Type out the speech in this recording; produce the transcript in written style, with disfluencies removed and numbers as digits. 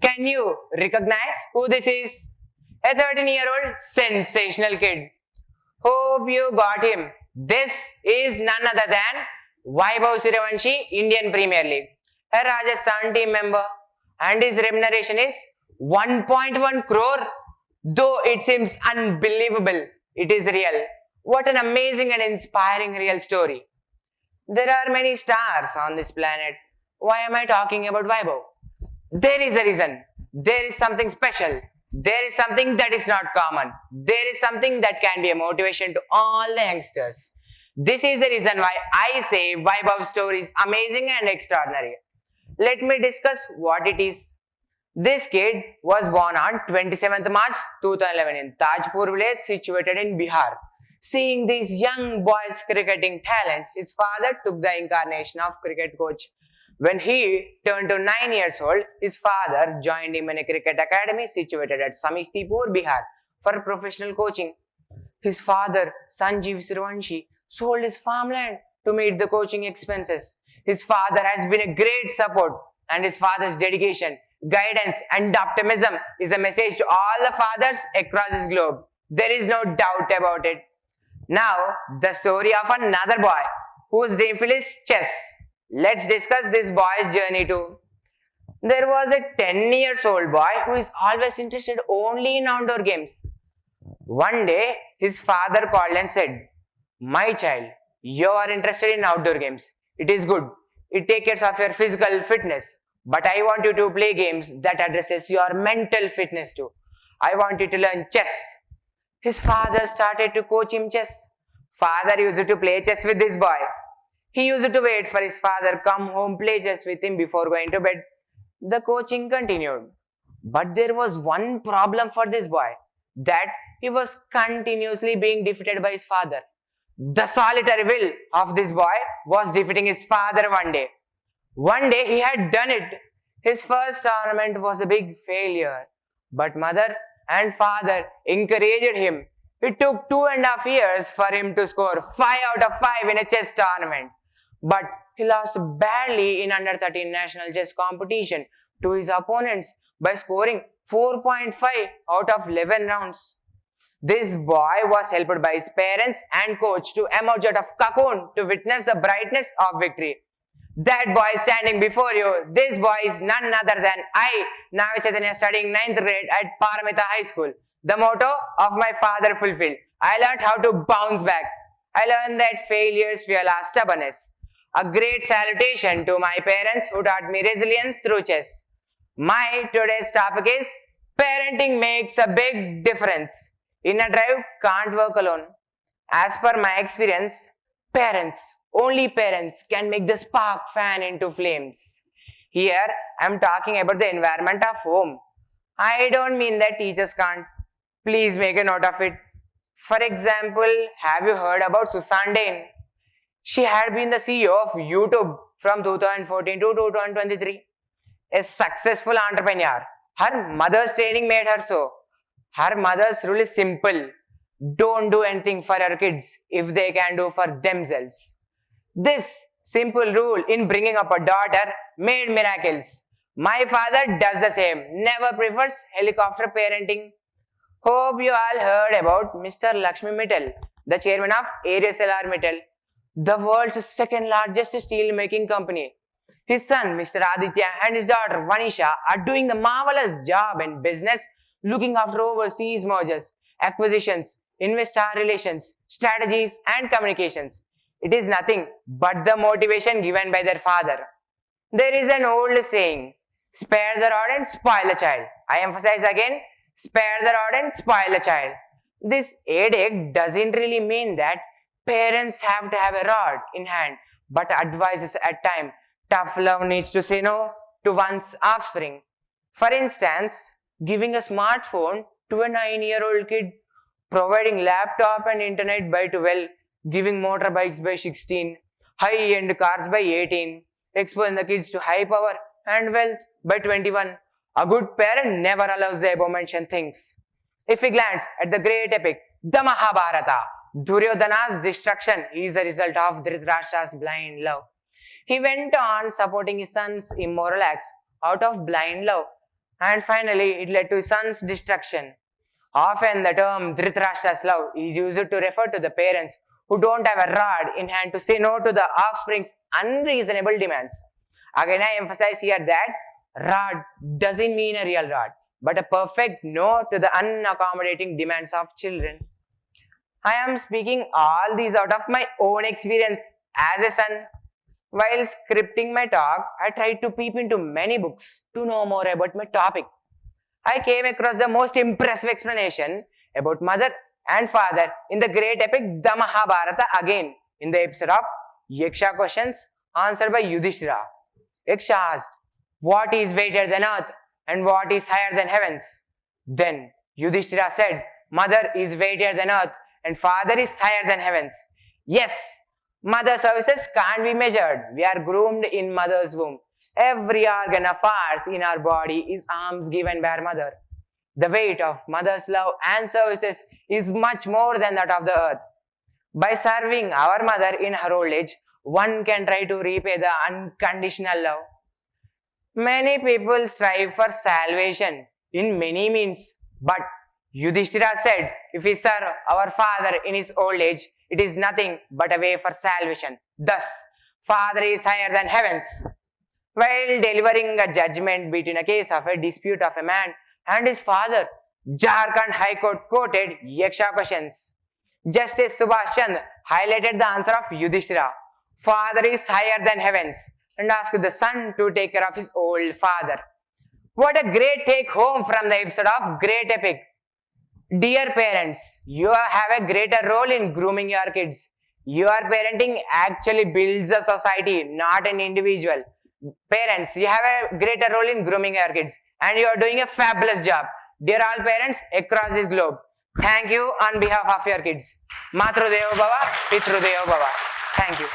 Can you recognize who this is? A 13-year-old sensational kid. Hope you got him. This is none other than Vaibhav Suryavanshi, Indian Premier League, a Rajasthan team member, and his remuneration is 1.1 crore. Though it seems unbelievable, it is real. What an amazing and inspiring real story. There are many stars on this planet. Why am I talking about Vaibhav? There is a reason. There is something special. There is something that is not common. There is something that can be a motivation to all the youngsters. This is the reason why I say Vaibhav's story is amazing and extraordinary. Let me discuss what it is. This kid was born on 27th March 2011 in Tajpur village situated in Bihar. Seeing these young boys' cricketing talent, his father took the incarnation of cricket coach. When he turned to 9 years old, his father joined him in a cricket academy situated at Samistipur, Bihar for professional coaching. His father, Sanjeev Suryavanshi, sold his farmland to meet the coaching expenses. His father has been a great support, and his father's dedication, guidance and optimism is a message to all the fathers across this globe. There is no doubt about it. Now, the story of another boy whose dream field is chess. Let's discuss this boy's journey too. There was a 10 years old boy who is always interested only in outdoor games. One day, his father called and said, "My child, you are interested in outdoor games. It is good. It takes care of your physical fitness. But I want you to play games that addresses your mental fitness too. I want you to learn chess." His father started to coach him chess. Father used to play chess with this boy. He used to wait for his father come home, play chess with him before going to bed. The coaching continued. But there was one problem for this boy, that he was continuously being defeated by his father. The solitary will of this boy was defeating his father one day. One day he had done it. His first tournament was a big failure. But mother and father encouraged him. It took 2.5 years for him to score 5 out of 5 in a chess tournament. But he lost badly in under 13 national chess competition to his opponents by scoring 4.5 out of 11 rounds. This boy was helped by his parents and coach to emerge out of cocoon to witness the brightness of victory. That boy standing before you, this boy is none other than I, Navi Chaitanya, studying 9th grade at Paramita High School. The motto of my father fulfilled. I learned how to bounce back. I learned that failures fuel our stubbornness. A great salutation to my parents who taught me resilience through chess. My today's topic is parenting makes a big difference. Inner drive can't work alone. As per my experience, only parents can make the spark fan into flames. Here, I am talking about the environment of home. I don't mean that teachers can't. Please make a note of it. For example, have you heard about Susan Dane? She had been the CEO of YouTube from 2014 to 2023. A successful entrepreneur. Her mother's training made her so. Her mother's rule is simple. Don't do anything for your kids if they can do for themselves. This simple rule in bringing up a daughter made miracles. My father does the same. Never prefers helicopter parenting. Hope you all heard about Mr. Lakshmi Mittal, the chairman of ArcelorMittal Mittal, the world's second largest steel making company. His son, Mr. Aditya, and his daughter, Vanisha, are doing a marvelous job in business, looking after overseas mergers, acquisitions, investor relations, strategies, and communications. It is nothing but the motivation given by their father. There is an old saying, spare the rod and spoil the child. I emphasize again, spare the rod and spoil the child. This edict doesn't really mean that parents have to have a rod in hand, but advises at time. Tough love needs to say no to one's offspring. For instance, giving a smartphone to a 9-year-old kid, providing laptop and internet by 12, giving motorbikes by 16, high-end cars by 18, exposing the kids to high power and wealth by 21. A good parent never allows the above-mentioned things. If we glance at the great epic, the Mahabharata, Duryodhana's destruction is the result of Dhritarashtra's blind love. He went on supporting his son's immoral acts out of blind love And finally, it led to his son's destruction. Often the term Dhritarashtra's love is used to refer to the parents who don't have a rod in hand to say no to the offspring's unreasonable demands. Again, I emphasize here that rod doesn't mean a real rod, but a perfect no to the unaccommodating demands of children. I am speaking all these out of my own experience as a son. While scripting my talk, I tried to peep into many books to know more about my topic. I came across the most impressive explanation about mother and father in the great epic The Mahabharata, again in the episode of Yaksha questions answered by Yudhishthira. Yaksha asked, "What is greater than earth and what is higher than heavens?" Then Yudhishthira said, "Mother is greater than earth and father is higher than heavens." Yes, mother services can't be measured. We are groomed in mother's womb. Every organ of ours in our body is alms given by our mother. The weight of mother's love and services is much more than that of the earth. By serving our mother in her old age, one can try to repay the unconditional love. Many people strive for salvation in many means, but Yudhishthira said, if we serve our father in his old age, it is nothing but a way for salvation. Thus, father is higher than heavens. While delivering a judgment between a case of a dispute of a man and his father, Jharkhand High Court quoted Yaksha questions. Justice Subhash Chandra highlighted the answer of Yudhishthira. Father is higher than heavens, and asked the son to take care of his old father. What a great take home from the episode of Great Epic. Dear parents, you have a greater role in grooming your kids. Your parenting actually builds a society, not an individual. Parents, you have a greater role in grooming your kids, and you are doing a fabulous job. Dear all parents across this globe, thank you on behalf of your kids. Matru Devo Bhava, Pitru Devo Bhava. Thank you.